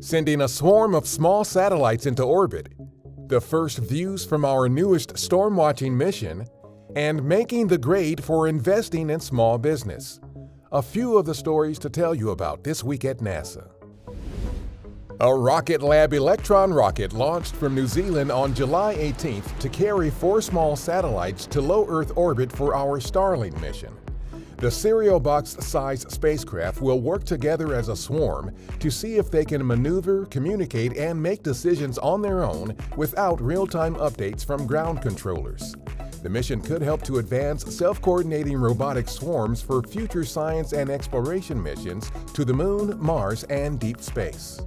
sending a swarm of small satellites into orbit, the first views from our newest storm watching mission, and making the grade for investing in small business. A few of the stories to tell you about this week at NASA. A Rocket Lab Electron rocket launched from New Zealand on July 18th to carry 4 small satellites to low Earth orbit for our Starlink mission. The cereal box-sized spacecraft will work together as a swarm to see if they can maneuver, communicate, and make decisions on their own without real-time updates from ground controllers. The mission could help to advance self-coordinating robotic swarms for future science and exploration missions to the Moon, Mars, and deep space.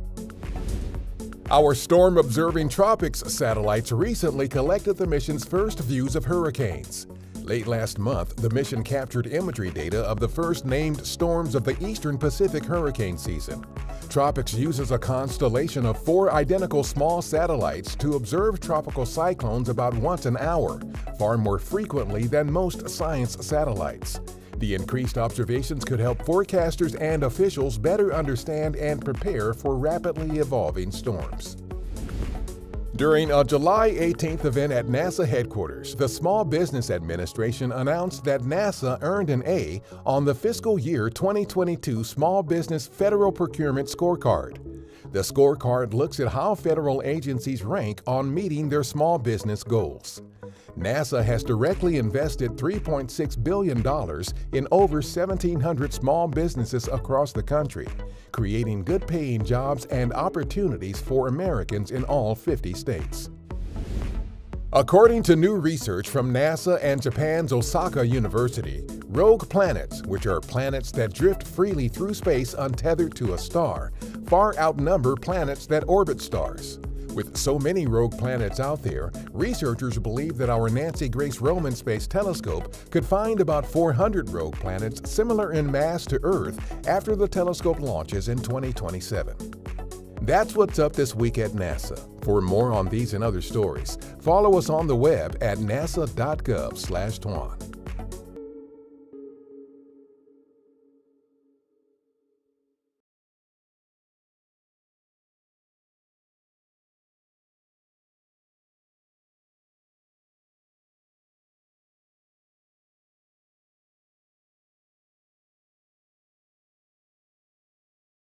Our storm-observing tropics satellites recently collected the mission's first views of hurricanes. Late last month, the mission captured imagery data of the first named storms of the Eastern Pacific hurricane season. Tropics uses a constellation of 4 identical small satellites to observe tropical cyclones about once an hour, far more frequently than most science satellites. The increased observations could help forecasters and officials better understand and prepare for rapidly evolving storms. During a July 18th event at NASA headquarters, the Small Business Administration announced that NASA earned an A on the fiscal year 2022 Small Business Federal Procurement Scorecard. The scorecard looks at how federal agencies rank on meeting their small business goals. NASA has directly invested $3.6 billion in over 1,700 small businesses across the country, creating good-paying jobs and opportunities for Americans in all 50 states. According to new research from NASA and Japan's Osaka University, rogue planets, which are planets that drift freely through space untethered to a star, far outnumber planets that orbit stars. With so many rogue planets out there, researchers believe that our Nancy Grace Roman Space Telescope could find about 400 rogue planets similar in mass to Earth after the telescope launches in 2027. That's what's up this week at NASA. For more on these and other stories, follow us on the web at nasa.gov/twan.